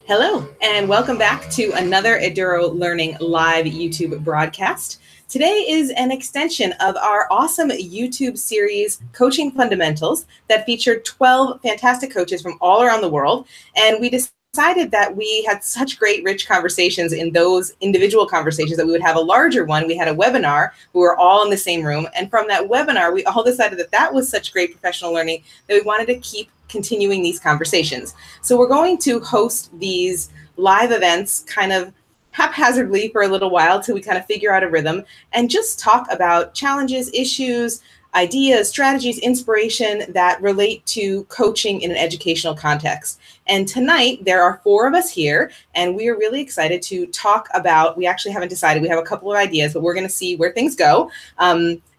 Hello, and welcome back to another Eduro Learning live YouTube broadcast. Today is an extension of our awesome YouTube series, Coaching Fundamentals, that featured 12 fantastic coaches from all around the world. And we decided that we had such great, rich conversations in those individual conversations that we would have a larger one. We had a webinar. We were all in the same room. And from that webinar, we all decided that that was such great professional learning that we wanted to keep continuing these conversations. So we're going to host these live events kind of haphazardly for a little while till we kind of figure out a rhythm and just talk about challenges, issues, ideas, strategies, inspiration that relate to coaching in an educational context. And tonight there are 4 of us here, and we are really excited to talk about, we actually haven't decided, we have a couple of ideas, but we're going to see where things go.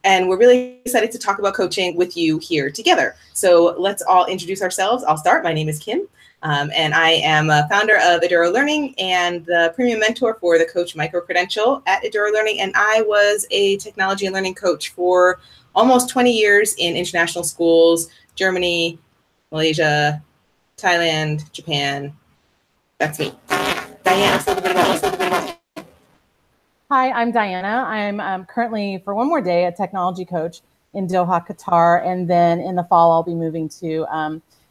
And we're really excited to talk about coaching with you here together. So let's all introduce ourselves. I'll start. My name is Kim, and I am a founder of Eduro Learning and the premium mentor for the Coach Microcredential at Eduro Learning. And I was a technology and learning coach for almost 20 years in international schools, Germany, Malaysia, Thailand, Japan. That's me. Diana, say a little bit about you. Hi, I'm Diana. I'm currently, for one more day, a technology coach in Doha, Qatar, and then in the fall, I'll be moving to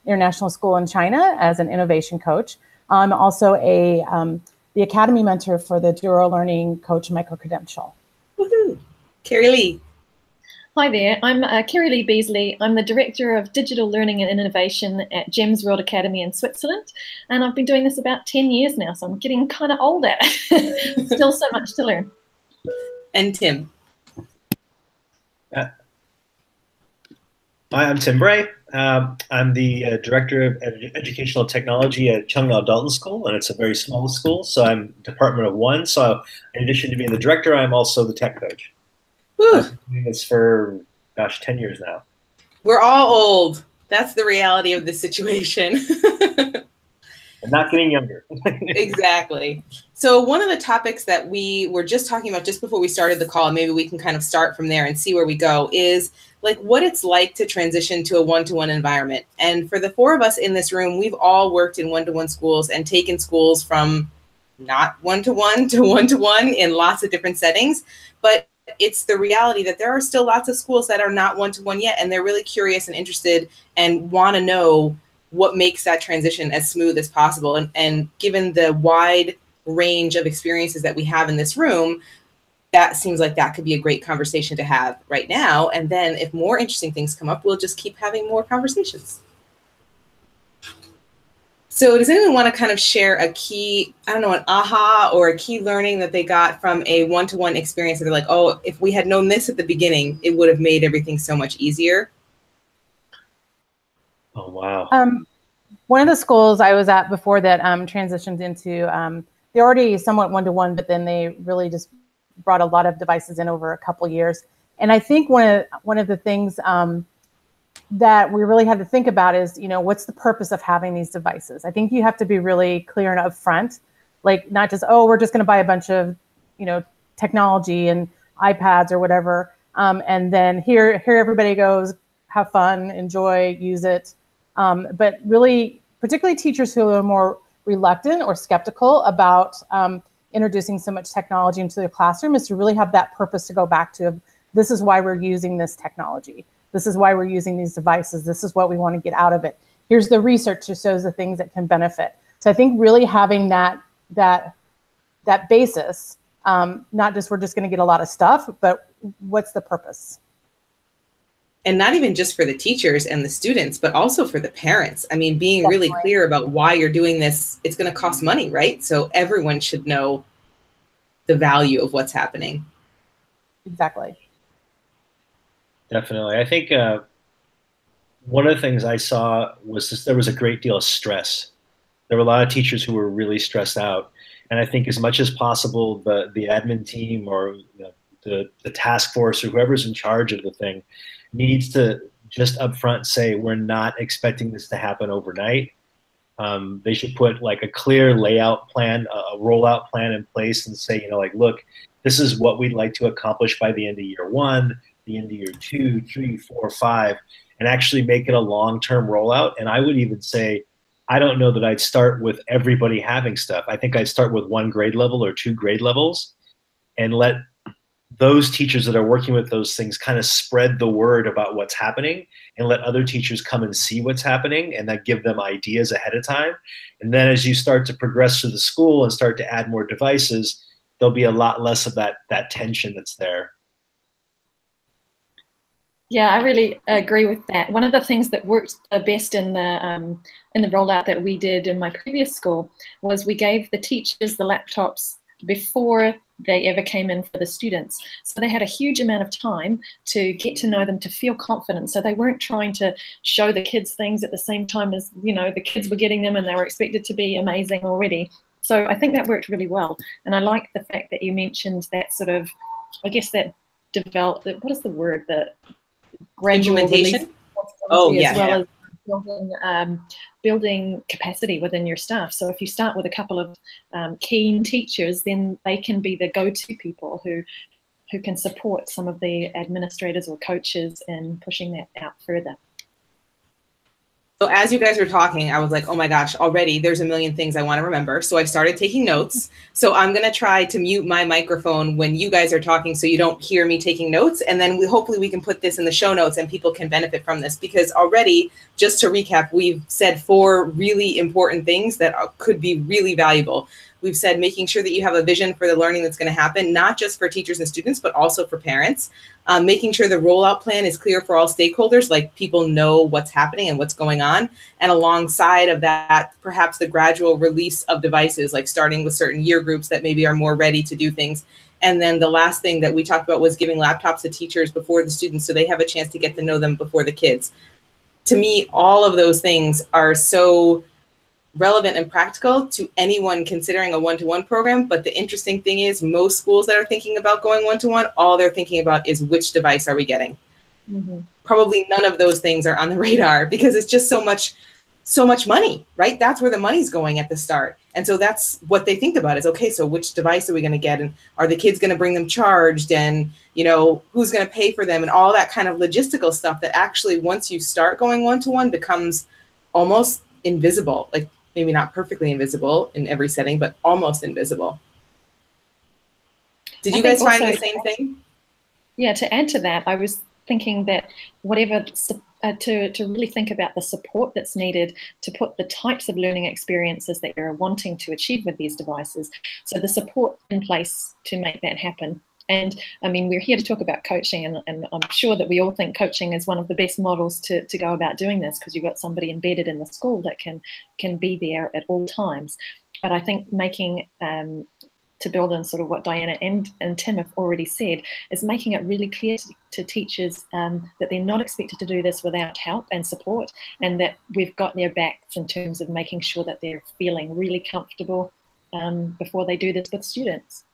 international school in China as an innovation coach. I'm also the academy mentor for the Eduro Learning Coach Microcredential. Woohoo! Carrie Lee. Hi there, I'm Carrie Lee Beasley. I'm the Director of Digital Learning and Innovation at GEMS World Academy in Switzerland. And I've been doing this about 10 years now, so I'm getting kind of old at it. Still so much to learn. And Tim. Hi, I'm Tim Bray. I'm the Director of Educational Technology at Chung-Lao Dalton School, and it's a very small school, so I'm Department of 1. So in addition to being the director, I'm also the tech coach. Woo. I've been doing this for, gosh, 10 years now. We're all old. That's the reality of this situation. I'm not getting younger. Exactly. So one of the topics that we were just talking about just before we started the call, maybe we can kind of start from there and see where we go, is like what it's like to transition to a one-to-one environment. And for the 4 of us in this room, we've all worked in one-to-one schools and taken schools from not one-to-one to one-to-one in lots of different settings. But it's the reality that there are still lots of schools that are not one-to-one yet, and they're really curious and interested and want to know what makes that transition as smooth as possible. And given the wide range of experiences that we have in this room, that seems like that could be a great conversation to have right now. And then if more interesting things come up, we'll just keep having more conversations. So does anyone want to kind of share a key, I don't know, an aha or a key learning that they got from a one-to-one experience that they're like, oh, if we had known this at the beginning, it would have made everything so much easier? Oh, wow. One of the schools I was at before that transitioned into, they're already somewhat one-to-one, but then they really just brought a lot of devices in over a couple years. And I think one of the things that we really had to think about is, you know, what's the purpose of having these devices? I think you have to be really clear and upfront, like not just, oh, we're just going to buy a bunch of, you know, technology and iPads or whatever. And then here everybody goes, have fun, enjoy, use it. But really, particularly teachers who are more reluctant or skeptical about introducing so much technology into the classroom is to really have that purpose to go back to. This is why we're using this technology. This is why we're using these devices. This is what we want to get out of it. Here's the research that shows the things that can benefit. So I think really having that basis, not just we're just going to get a lot of stuff, but what's the purpose? And not even just for the teachers and the students, but also for the parents. I mean, being really clear about why you're doing this, it's going to cost money, right? So everyone should know the value of what's happening. Exactly. Definitely. I think one of the things I saw was there was a great deal of stress. There were a lot of teachers who were really stressed out. And I think as much as possible, the admin team or the task force or whoever's in charge of the thing needs to just upfront say, we're not expecting this to happen overnight. They should put like a clear layout plan, a rollout plan in place and say, you know, like, look, this is what we'd like to accomplish by the end of year 1, the end of year 2, 3, 4, 5, and actually make it a long-term rollout. And I would even say I don't know that I'd start with everybody having stuff. I think I'd start with 1 grade level or 2 grade levels and let those teachers that are working with those things kind of spread the word about what's happening, and let other teachers come and see what's happening, and that give them ideas ahead of time. And then as you start to progress through the school and start to add more devices, there'll be a lot less of that tension that's there. Yeah, I really agree with that. One of the things that worked best in the rollout that we did in my previous school was we gave the teachers the laptops before they ever came in for the students. So they had a huge amount of time to get to know them, to feel confident. So they weren't trying to show the kids things at the same time as, you know, the kids were getting them and they were expected to be amazing already. So I think that worked really well. And I like the fact that you mentioned that sort of, I guess that developed, what is the word, the gradual implementation? Oh, yeah. As well as building capacity within your staff. So if you start with a couple of keen teachers, then they can be the go-to people who can support some of the administrators or coaches in pushing that out further. So as you guys were talking, I was like, oh my gosh, already there's a million things I want to remember. So I started taking notes. So I'm going to try to mute my microphone when you guys are talking so you don't hear me taking notes. And then hopefully we can put this in the show notes and people can benefit from this, because already, just to recap, we've said 4 really important things that could be really valuable. We've said making sure that you have a vision for the learning that's going to happen, not just for teachers and students, but also for parents. Making sure the rollout plan is clear for all stakeholders, like people know what's happening and what's going on. And alongside of that, perhaps the gradual release of devices, like starting with certain year groups that maybe are more ready to do things. And then the last thing that we talked about was giving laptops to teachers before the students so they have a chance to get to know them before the kids. To me, all of those things are so relevant and practical to anyone considering a one-to-one program. But the interesting thing is most schools that are thinking about going one-to-one, all they're thinking about is which device are we getting? Mm-hmm. Probably none of those things are on the radar because it's just so much money, right? That's where the money's going at the start. And so that's what they think about is, okay, so which device are we going to get? And are the kids going to bring them charged? And, you know, who's going to pay for them? And all that kind of logistical stuff that actually, once you start going one-to-one, becomes almost invisible. Like, maybe not perfectly invisible in every setting, but almost invisible. Did you guys find the same thing? Yeah, to add to that, I was thinking that whatever, to really think about the support that's needed to put the types of learning experiences that you're wanting to achieve with these devices. So the support in place to make that happen. And I mean, we're here to talk about coaching, and I'm sure that we all think coaching is one of the best models to go about doing this, because you've got somebody embedded in the school that can be there at all times. But I think making, to build on sort of what Diana and Tim have already said, is making it really clear to teachers that they're not expected to do this without help and support, and that we've got their backs in terms of making sure that they're feeling really comfortable before they do this with students.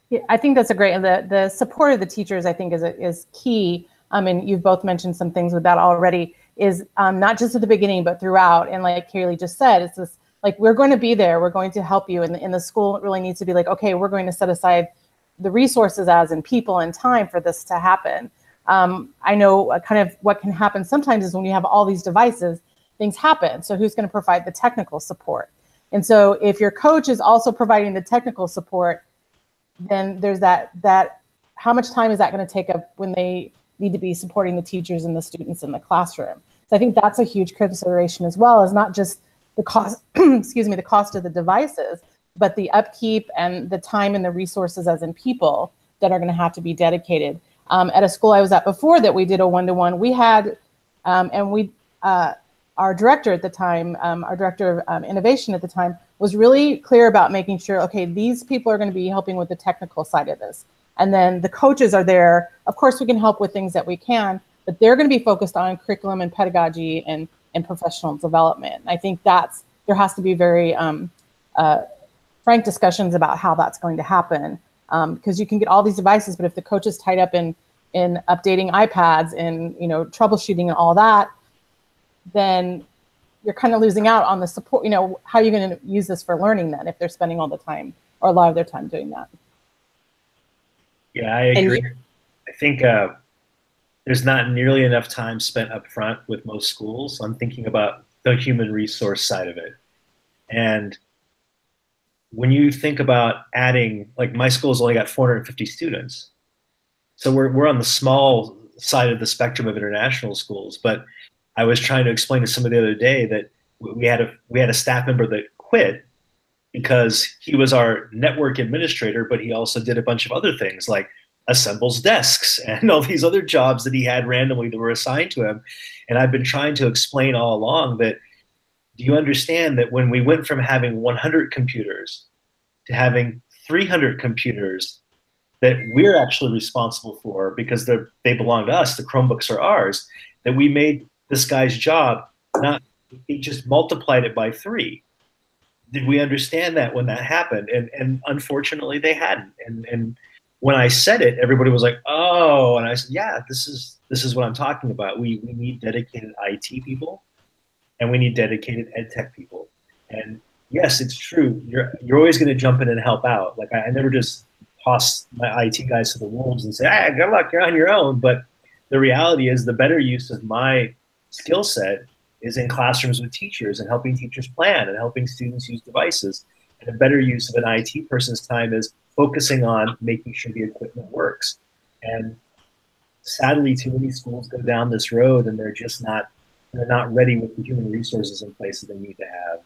Yeah, I think that's a great, the support of the teachers, I think, is key. And you've both mentioned some things with that already, is not just at the beginning, but throughout. And like Kaylee just said, it's this, like, we're going to be there, we're going to help you. And in the school, it really needs to be like, okay, we're going to set aside the resources as in people and time for this to happen. I know kind of what can happen sometimes is when you have all these devices, things happen. So who's going to provide the technical support? And so if your coach is also providing the technical support, then there's that how much time is that going to take up when they need to be supporting the teachers and the students in the classroom? So I think that's a huge consideration as well, is not just the cost, excuse me, the cost of the devices, but the upkeep and the time and the resources as in people that are going to have to be dedicated. At a school I was at before that we did a one-to-one, we had, our director at the time, our director of innovation at the time, was really clear about making sure, okay, these people are going to be helping with the technical side of this. And then the coaches are there. Of course, we can help with things that we can, but they're going to be focused on curriculum and pedagogy and professional development. I think there has to be very frank discussions about how that's going to happen, because you can get all these devices, but if the coach is tied up in updating iPads and, you know, troubleshooting and all that, then you're kind of losing out on the support. You know, how are you going to use this for learning then if they're spending all the time or a lot of their time doing that? Yeah, I agree. I think there's not nearly enough time spent up front with most schools. I'm thinking about the human resource side of it. And when you think about adding, like my school's only got 450 students. So we're on the small side of the spectrum of international schools. But I was trying to explain to somebody the other day that we had a staff member that quit because he was our network administrator, but he also did a bunch of other things like assembles desks and all these other jobs that he had randomly that were assigned to him. And I've been trying to explain all along that, do you understand that when we went from having 100 computers to having 300 computers that we're actually responsible for because they belong to us, the Chromebooks are ours, that we made this guy's job, it just multiplied it by 3. Did we understand that when that happened? And unfortunately they hadn't. And when I said it, everybody was like, oh, and I said, yeah, this is what I'm talking about. We need dedicated IT people and we need dedicated ed tech people. And yes, it's true. You're always going to jump in and help out. Like I never just toss my IT guys to the wolves and say, hey, good luck, you're on your own. But the reality is the better use of my skill set is in classrooms with teachers and helping teachers plan and helping students use devices. And a better use of an IT person's time is focusing on making sure the equipment works. And sadly, too many schools go down this road and they're not ready with the human resources in place that they need to have.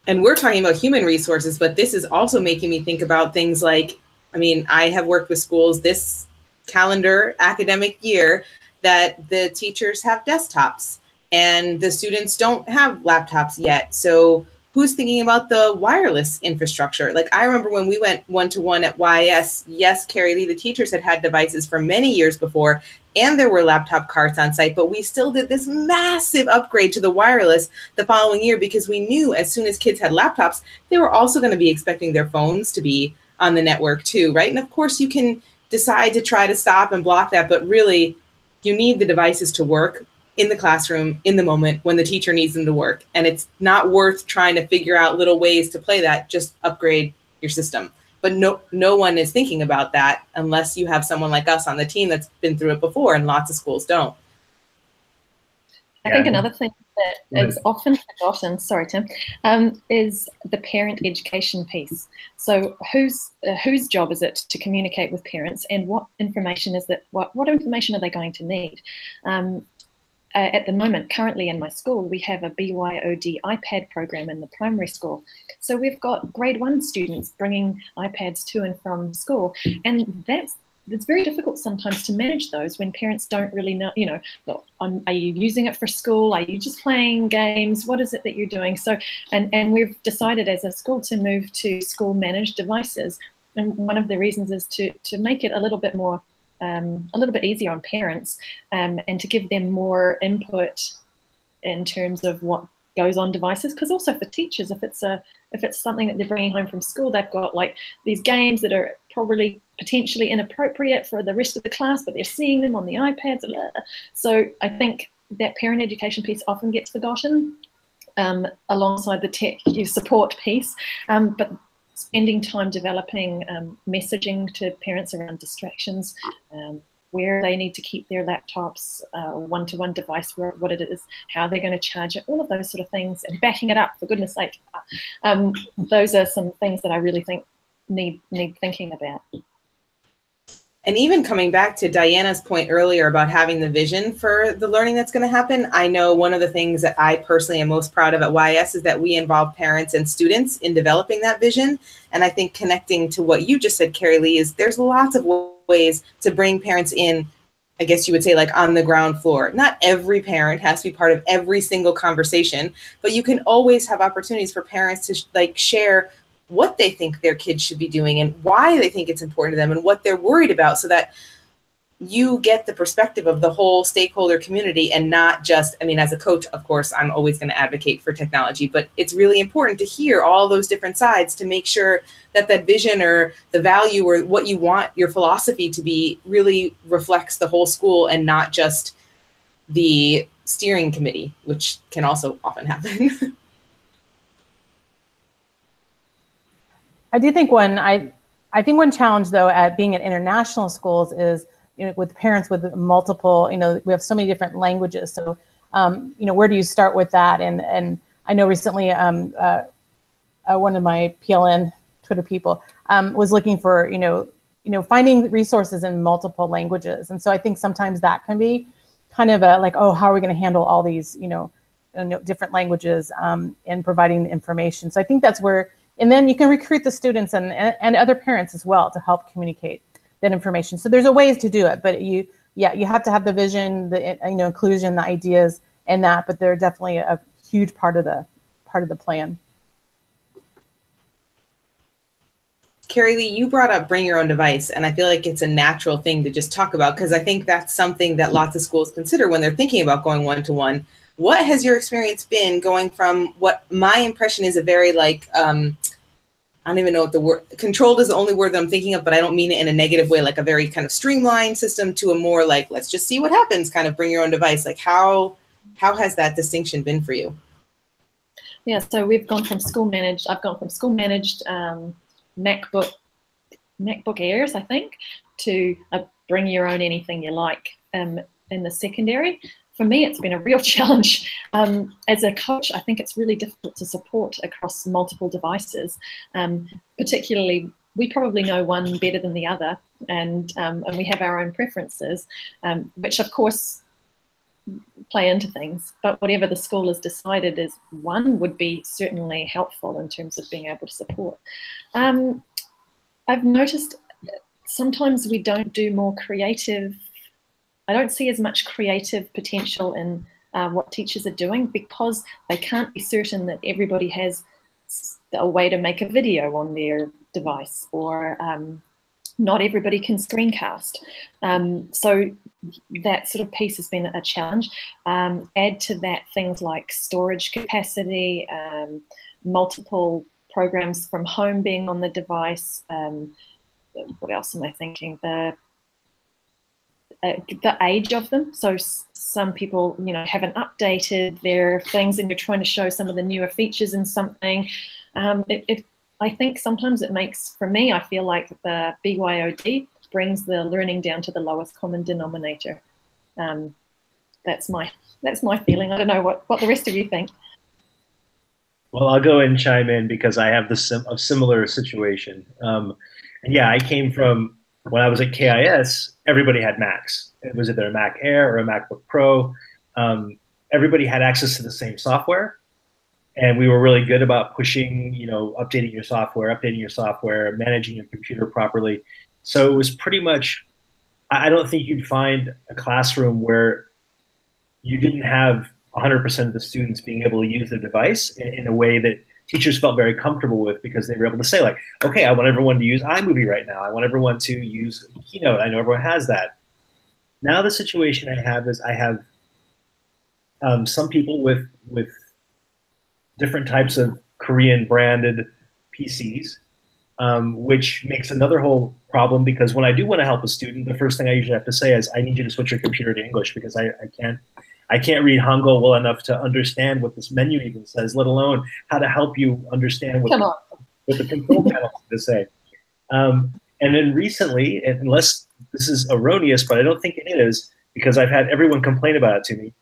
And we're talking about human resources, but this is also making me think about things like, I mean, I have worked with schools this calendar academic year that the teachers have desktops and the students don't have laptops yet. So who's thinking about the wireless infrastructure? Like I remember when we went one-to-one at YS, yes, Carrie Lee, the teachers had devices for many years before, and there were laptop carts on site, but we still did this massive upgrade to the wireless the following year because we knew as soon as kids had laptops, they were also going to be expecting their phones to be on the network too, right? And of course you can decide to try to stop and block that, but really you need the devices to work in the classroom in the moment when the teacher needs them to work. And it's not worth trying to figure out little ways to play that, just upgrade your system. But no one is thinking about that unless you have someone like us on the team that's been through it before, and lots of schools don't. I think another thing that is often forgotten, sorry Tim, is the parent education piece. So whose job is it to communicate with parents, and what information is that? What information are they going to need? At the moment, currently in my school, we have a BYOD iPad program in the primary school. So we've got grade 1 students bringing iPads to and from school, and it's very difficult sometimes to manage those when parents don't really know, well, are you using it for school? Are you just playing games? What is it that you're doing? So, and we've decided as a school to move to school managed devices. And one of the reasons is to make it a little bit more, a little bit easier on parents, and to give them more input in terms of what goes on devices. Because also for teachers, if it's something that they're bringing home from school, they've got like these games that are probably potentially inappropriate for the rest of the class, but they're seeing them on the iPads. So I think that parent education piece often gets forgotten alongside the tech support piece, but spending time developing messaging to parents around distractions, where they need to keep their laptops, one-to-one device, what it is, how they're going to charge it, all of those sort of things, and backing it up, for goodness sake. Those are some things that I really think need thinking about. And even coming back to Diana's point earlier about having the vision for the learning that's going to happen, I know one of the things that I personally am most proud of at YS is that we involve parents and students in developing that vision. And I think connecting to what you just said, Carrie Lee, is there's lots of ways to bring parents in, I guess you would say, like on the ground floor. Not every parent has to be part of every single conversation, but you can always have opportunities for parents to like share what they think their kids should be doing and why they think it's important to them and what they're worried about, so that you get the perspective of the whole stakeholder community and not just, I mean, as a coach, of course, I'm always going to advocate for technology, but it's really important to hear all those different sides to make sure that that vision or the value or what you want your philosophy to be really reflects the whole school and not just the steering committee, which can also often happen. I do think one challenge though at being at international schools is with parents with multiple, we have so many different languages. So, where do you start with that? And I know recently one of my PLN Twitter people was looking for, finding resources in multiple languages. And so I think sometimes that can be kind of oh, how are we going to handle all these, different languages and providing the information. So I think that's where, and then you can recruit the students and other parents as well to help communicate that information. So there's a ways to do it, but you have to have the vision, the inclusion, the ideas, and that. But they're definitely a huge part of the plan. Carrie Lee, you brought up bring your own device, and I feel like it's a natural thing to just talk about because I think that's something that lots of schools consider when they're thinking about going one-to-one. What has your experience been going from what my impression is a very I don't even know what the word, controlled is the only word that I'm thinking of, but I don't mean it in a negative way, like a very kind of streamlined system to a more like, let's just see what happens, kind of bring your own device. Like how has that distinction been for you? Yeah, so we've gone from school managed, I've gone from school managed MacBook Airs, I think, to bring your own anything you like in the secondary. For me, it's been a real challenge. As a coach, I think it's really difficult to support across multiple devices. Particularly, we probably know one better than the other, and we have our own preferences, which of course play into things. But whatever the school has decided is one would be certainly helpful in terms of being able to support. I've noticed sometimes we don't do more creative. I don't see as much creative potential in what teachers are doing because they can't be certain that everybody has a way to make a video on their device, or not everybody can screencast. So that sort of piece has been a challenge. Add to that things like storage capacity, multiple programs from home being on the device. What else am I thinking? The age of them. So some people, haven't updated their things and you're trying to show some of the newer features in something. I think sometimes it makes, for me, I feel like the BYOD brings the learning down to the lowest common denominator. That's my feeling. I don't know what the rest of you think. Well, I'll go and chime in because I have a similar situation. And yeah, I came from, when I was at KIS, everybody had Macs. It was either a Mac Air or a MacBook Pro. Everybody had access to the same software. And we were really good about pushing, updating your software, managing your computer properly. So it was pretty much, I don't think you'd find a classroom where you didn't have 100% of the students being able to use the device in a way that teachers felt very comfortable with, because they were able to say, like, okay, I want everyone to use iMovie right now. I want everyone to use Keynote. I know everyone has that. Now the situation I have is I have some people with different types of Korean branded PCs, which makes another whole problem, because when I do want to help a student, the first thing I usually have to say is, I need you to switch your computer to English, because I can't read Hangul well enough to understand what this menu even says, let alone how to help you understand what the control panel is to say. And then recently, unless this is erroneous, but I don't think it is, because I've had everyone complain about it to me,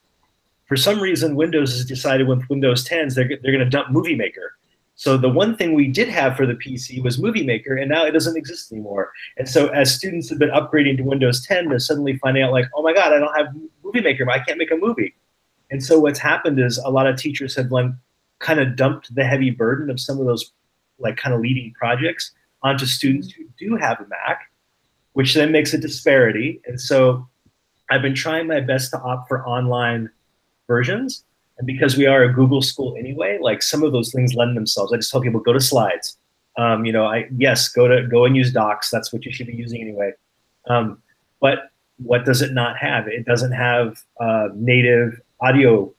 for some reason, Windows has decided with Windows 10s, they're going to dump Movie Maker. So the one thing we did have for the PC was Movie Maker, and now it doesn't exist anymore. And so as students have been upgrading to Windows 10, they're suddenly finding out, like, oh my God, I don't have Movie Maker, but I can't make a movie. And so what's happened is a lot of teachers have kind of dumped the heavy burden of some of those kind of leading projects onto students who do have a Mac, which then makes a disparity. And so I've been trying my best to opt for online versions. And because we are a Google school anyway, some of those things lend themselves. I just tell people, go to slides. Yes, go and use Docs. That's what you should be using anyway. But what does it not have? It doesn't have a native audio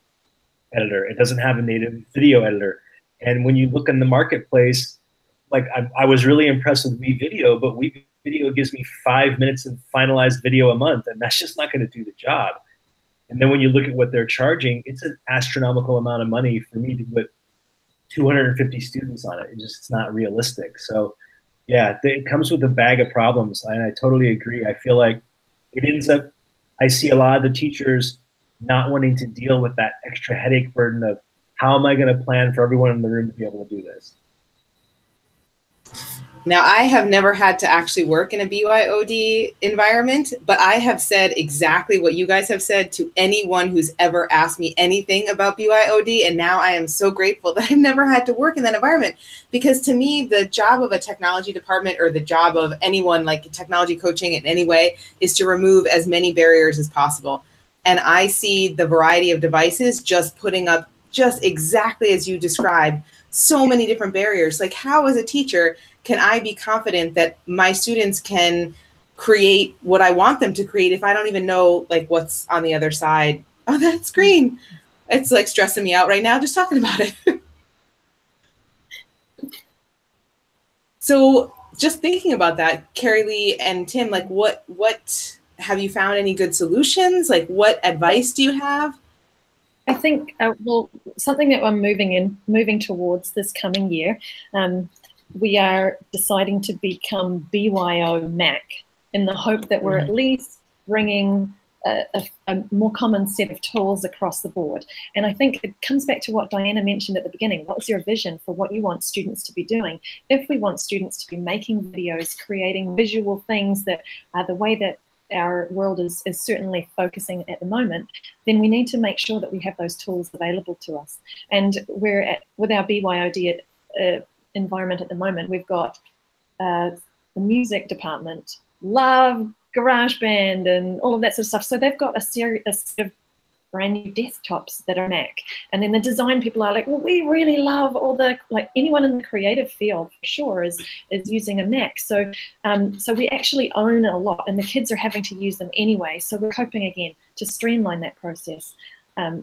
editor. It doesn't have a native video editor. And when you look in the marketplace, I was really impressed with WeVideo, but WeVideo gives me 5 minutes of finalized video a month, and that's just not going to do the job. And then when you look at what they're charging, it's an astronomical amount of money for me to put 250 students on it. It's not realistic. So yeah, it comes with a bag of problems. And I totally agree. I feel like it ends up, I see a lot of the teachers not wanting to deal with that extra headache burden of how am I going to plan for everyone in the room to be able to do this? Now, I have never had to actually work in a BYOD environment, but I have said exactly what you guys have said to anyone who's ever asked me anything about BYOD. And now I am so grateful that I've never had to work in that environment, because to me, the job of a technology department, or the job of anyone like technology coaching in any way, is to remove as many barriers as possible. And I see the variety of devices just putting up, just exactly as you described, so many different barriers. Like, how as a teacher can I be confident that my students can create what I want them to create if I don't even know like what's on the other side of that screen? It's like stressing me out right now just talking about it. So just thinking about that, Carrie Lee and Tim, like what have you found any good solutions? Like, what advice do you have? I think, well, something that I'm moving towards this coming year, we are deciding to become BYO Mac, in the hope that we're at least bringing a more common set of tools across the board. And I think it comes back to what Diana mentioned at the beginning. What's your vision for what you want students to be doing? If we want students to be making videos, creating visual things that are the way that our world is certainly focusing at the moment, then we need to make sure that we have those tools available to us. And with our BYOD environment at the moment, we've got the music department, love GarageBand and all of that sort of stuff. So they've got a set of brand new desktops that are Mac. And then the design people are like, well, we really love all the, like anyone in the creative field for sure is using a Mac. So so we actually own a lot, and the kids are having to use them anyway. So we're hoping again to streamline that process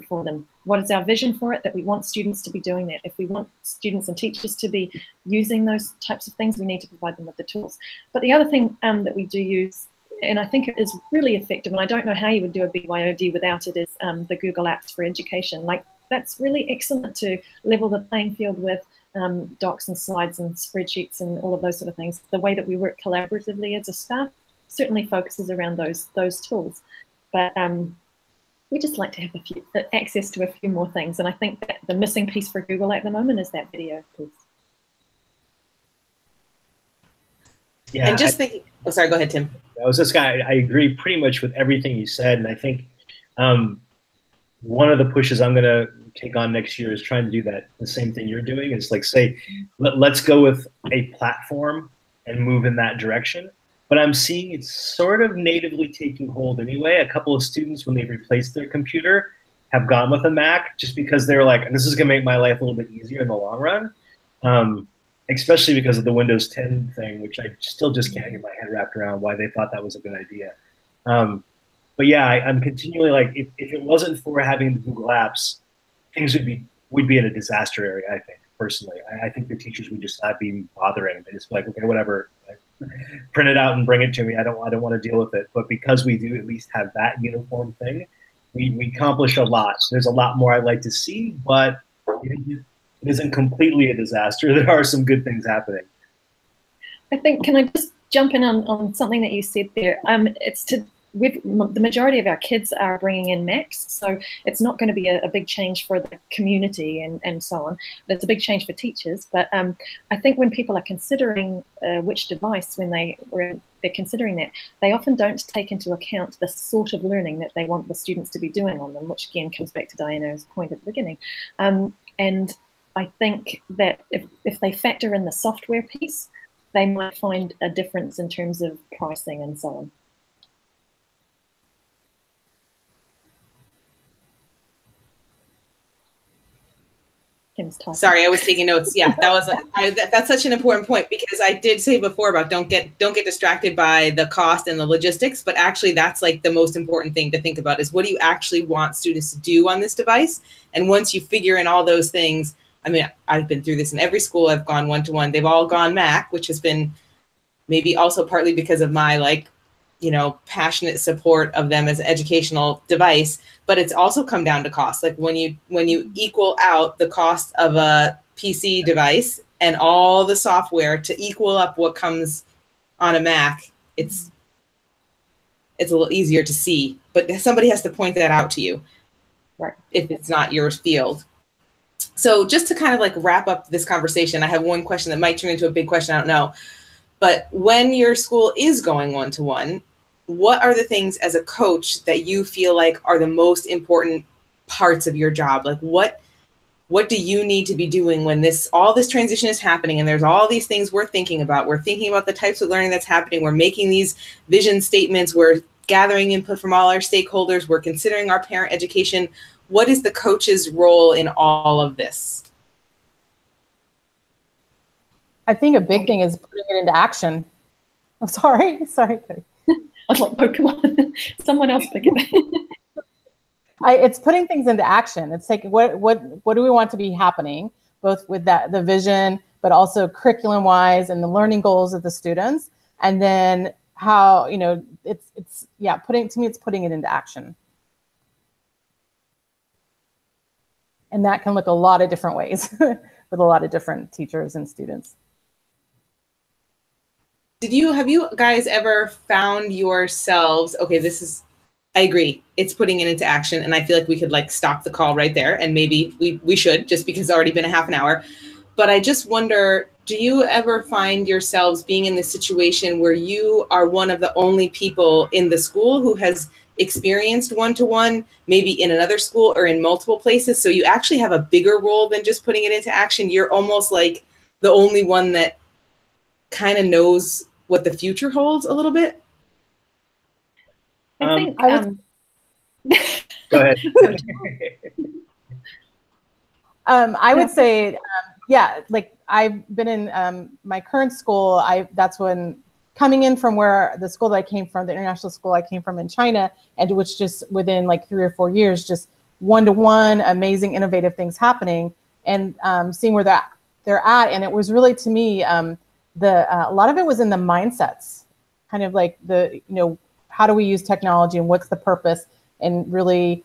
for them. What is our vision for it? That we want students to be doing that. If we want students and teachers to be using those types of things, we need to provide them with the tools. But the other thing that we do use, and I think it is really effective, and I don't know how you would do a BYOD without it, is the Google Apps for Education. Like, that's really excellent to level the playing field with docs and slides and spreadsheets and all of those sort of things. The way that we work collaboratively as a staff certainly focuses around those tools. But we just like to have access to a few more things. And I think that the missing piece for Google at the moment is that video piece. Yeah, and just thinking, oh, sorry, go ahead, Tim. I was this guy. I agree pretty much with everything you said. And I think one of the pushes I'm going to take on next year is trying to do that. The same thing you're doing is like, say, let's go with a platform and move in that direction. But I'm seeing it's sort of natively taking hold anyway. A couple of students, when they've replaced their computer, have gone with a Mac just because they're like, this is going to make my life a little bit easier in the long run. Especially because of the Windows 10 thing, which I still just can't get my head wrapped around why they thought that was a good idea. But yeah, I'm continually like, if it wasn't for having the Google Apps, things would be in a disaster area, I think, personally. I think the teachers would just not be bothering. They just be like, okay, whatever, print it out and bring it to me. I don't want to deal with it. But because we do at least have that uniform thing, we accomplish a lot. There's a lot more I'd like to see, but it isn't completely a disaster. There are some good things happening. I think, can I just jump in on something that you said there? The majority of our kids are bringing in Macs, so it's not going to be a big change for the community and so on. It's a big change for teachers, but I think when people are considering which device, when they're considering that, they often don't take into account the sort of learning that they want the students to be doing on them, which again comes back to Diana's point at the beginning. And I think that if they factor in the software piece, they might find a difference in terms of pricing and so on. Sorry, I was taking notes. Yeah, that was that's such an important point, because I did say before about don't get distracted by the cost and the logistics, but actually that's like the most important thing to think about is what do you actually want students to do on this device? And once you figure in all those things, I mean, I've been through this in every school I've gone one-to-one. They've all gone Mac, which has been maybe also partly because of my passionate support of them as an educational device, but it's also come down to cost. Like when you equal out the cost of a PC device and all the software to equal up what comes on a Mac, it's it's a little easier to see, but somebody has to point that out to you, right, if it's not your field. So just to kind of like wrap up this conversation, I have one question that might turn into a big question, I don't know. But when your school is going one-to-one, what are the things as a coach that you feel like are the most important parts of your job? Like what do you need to be doing when all this transition is happening and there's all these things we're thinking about? We're thinking about the types of learning that's happening. We're making these vision statements. We're gathering input from all our stakeholders. We're considering our parent education. What is the coach's role in all of this? I think a big thing is putting it into action. I'm sorry. I was like, oh, come on, someone else pick it. It's putting things into action. It's like, what do we want to be happening, both with the vision, but also curriculum wise and the learning goals of the students. And then how, it's putting it into action. And that can look a lot of different ways with a lot of different teachers and students. Have you guys ever found yourselves, okay, I agree, it's putting it into action, and I feel like we could like stop the call right there, and maybe we should, just because it's already been a half an hour. But I just wonder, do you ever find yourselves being in this situation where you are one of the only people in the school who has experienced one-to-one, maybe in another school or in multiple places, so you actually have a bigger role than just putting it into action? You're almost like the only one that kind of knows what the future holds a little bit? I think, go ahead. I would say, like I've been in my current school. That's when coming in from where the school that I came from, the international school I came from in China, and which just within like 3 or 4 years, just one-to-one, amazing, innovative things happening, and seeing where they're at. And it was really, to me, a lot of it was in the mindsets, kind of like how do we use technology and what's the purpose, and really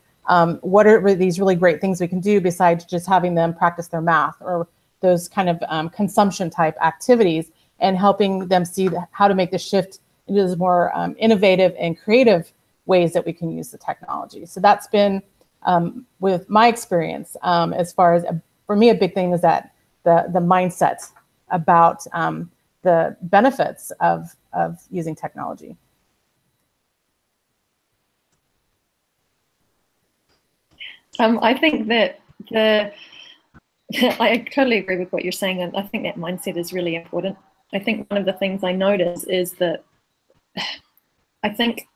what are these really great things we can do besides just having them practice their math or those kind of consumption type activities, and helping them see how to make the shift into those more innovative and creative ways that we can use the technology. So that's been, with my experience, as far as, for me, a big thing is that the mindset about the benefits of using technology. I think that I totally agree with what you're saying, and I think that mindset is really important. I think one of the things I notice is that I think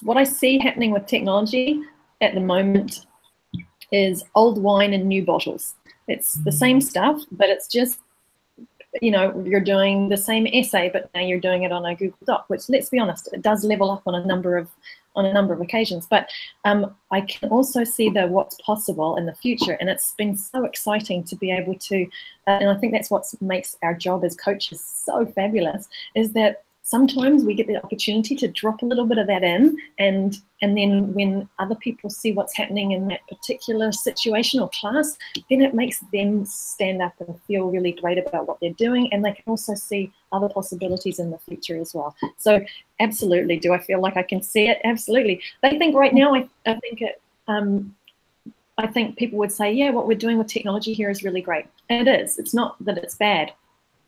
what I see happening with technology at the moment is old wine in new bottles. It's the same stuff, but it's just, you're doing the same essay, but now you're doing it on a Google Doc, which, let's be honest, it does level up on a number of occasions. But I can also see what's possible in the future, and it's been so exciting to be able to, and I think that's what makes our job as coaches so fabulous, is that sometimes we get the opportunity to drop a little bit of that in, and then when other people see what's happening in that particular situation or class, then it makes them stand up and feel really great about what they're doing, and they can also see other possibilities in the future as well. So absolutely, do I feel like I can see it? Absolutely. I think right now, I think people would say, yeah, what we're doing with technology here is really great. And it is. It's not that it's bad.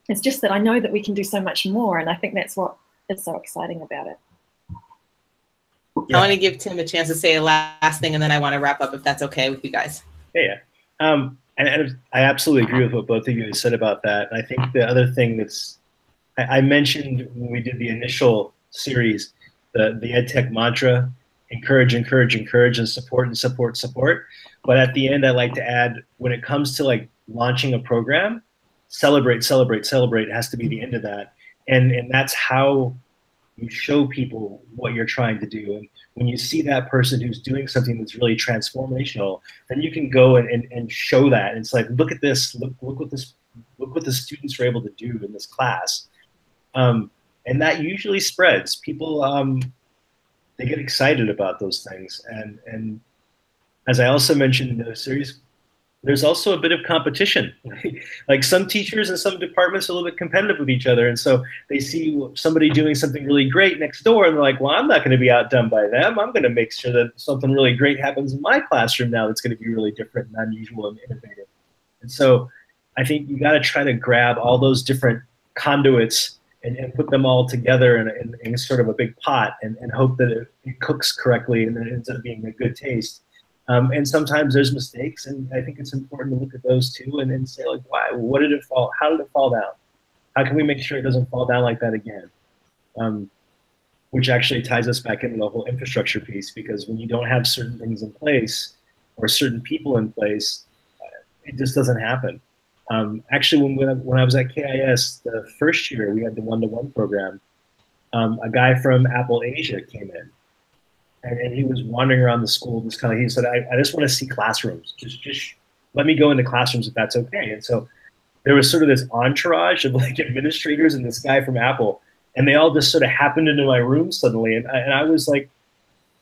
It's just that I know that we can do so much more, and I think that's what is so exciting about it. Yeah. I want to give Tim a chance to say a last thing, and then I want to wrap up, if that's okay with you guys. Yeah. And I absolutely agree with what both of you said about that. And I think the other thing I mentioned when we did the initial series, the EdTech mantra, encourage, encourage, encourage, and support, support, support. But at the end, I like to add, when it comes to like launching a program, celebrate, celebrate, celebrate has to be the end of that. And that's how you show people what you're trying to do. And when you see that person who's doing something that's really transformational, then you can go and show that. And it's like, look at this, look what the students are able to do in this class. And that usually spreads. People, they get excited about those things. And as I also mentioned in the series, there's also a bit of competition. Like some teachers and some departments are a little bit competitive with each other. And so they see somebody doing something really great next door and they're like, well, I'm not going to be outdone by them. I'm going to make sure that something really great happens in my classroom now that's going to be really different and unusual and innovative. And so I think you got to try to grab all those different conduits and put them all together in sort of a big pot and hope that it cooks correctly and then it ends up being a good taste. And sometimes there's mistakes, and I think it's important to look at those too and say, like, why? What did it fall? How did it fall down? How can we make sure it doesn't fall down like that again? Which actually ties us back into the whole infrastructure piece, because when you don't have certain things in place or certain people in place, it just doesn't happen. Actually, when I was at KIS the first year, we had the one-to-one program. A guy from Apple Asia came in. And he was wandering around the school, he said, I just want to see classrooms. Just let me go into classrooms if that's okay. And so there was sort of this entourage of like administrators and this guy from Apple, and they all just sort of happened into my room suddenly. And I was like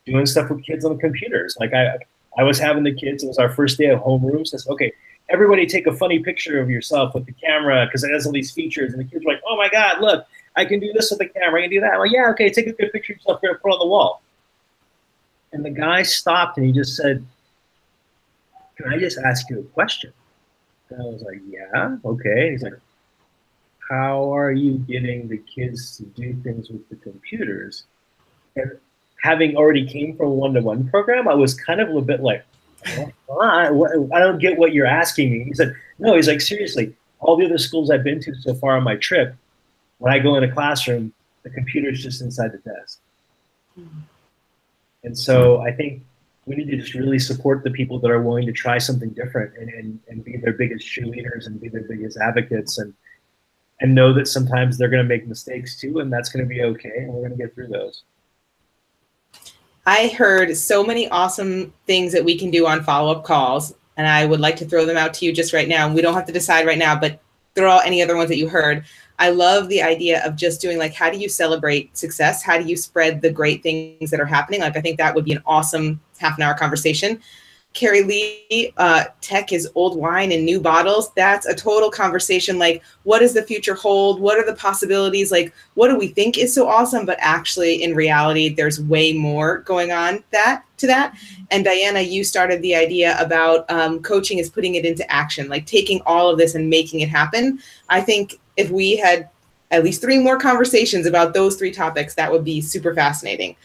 doing stuff with kids on the computers. Like I was having the kids, it was our first day of homeroom. So I said, okay, everybody take a funny picture of yourself with the camera because it has all these features. And the kids were like, oh my God, look, I can do this with the camera, I can do that. I'm like, yeah, okay, take a good picture of yourself, we're gonna put it on the wall. And the guy stopped and he just said, can I just ask you a question? And I was like, yeah, okay. He's like, how are you getting the kids to do things with the computers? And having already came from a one-to-one program, I was kind of a little bit like, I don't get what you're asking me. He said, no, he's like, seriously, all the other schools I've been to so far on my trip, when I go in a classroom, the computer's just inside the desk. Mm-hmm. And so I think we need to just really support the people that are willing to try something different and be their biggest cheerleaders and be their biggest advocates and know that sometimes they're going to make mistakes too, and that's going to be okay, and we're going to get through those. I heard so many awesome things that we can do on follow-up calls, and I would like to throw them out to you just right now. We don't have to decide right now, but throw out any other ones that you heard. I love the idea of just doing like, how do you celebrate success? How do you spread the great things that are happening? Like, I think that would be an awesome half-an-hour conversation. Carrie Lee, tech is old wine in new bottles. That's a total conversation. Like, what does the future hold? What are the possibilities? Like, what do we think is so awesome? But actually, in reality, there's way more going on to that. And Diana, you started the idea about coaching is putting it into action, like taking all of this and making it happen. I think if we had at least 3 more conversations about those 3 topics, that would be super fascinating.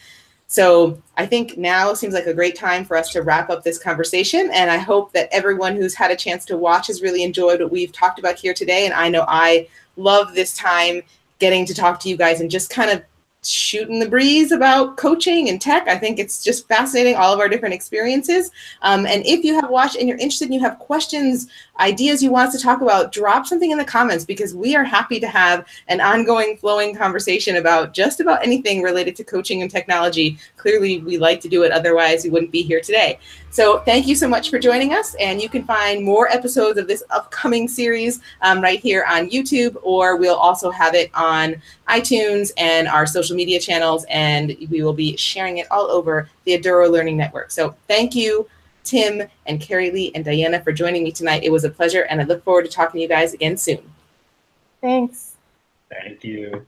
So I think now seems like a great time for us to wrap up this conversation. And I hope that everyone who's had a chance to watch has really enjoyed what we've talked about here today. And I know I love this time getting to talk to you guys and just kind of shooting the breeze about coaching and tech. I think it's just fascinating, all of our different experiences. And if you have watched and you're interested and you have questions, ideas you want us to talk about, drop something in the comments, because we are happy to have an ongoing flowing conversation about just about anything related to coaching and technology. Clearly, we like to do it. Otherwise, we wouldn't be here today. So thank you so much for joining us. And you can find more episodes of this upcoming series right here on YouTube, or we'll also have it on iTunes and our social media channels, and we will be sharing it all over the Eduro Learning Network. So thank you, Tim and Carrie Lee and Diana, for joining me tonight. It was a pleasure, and I look forward to talking to you guys again soon. Thanks. Thank you.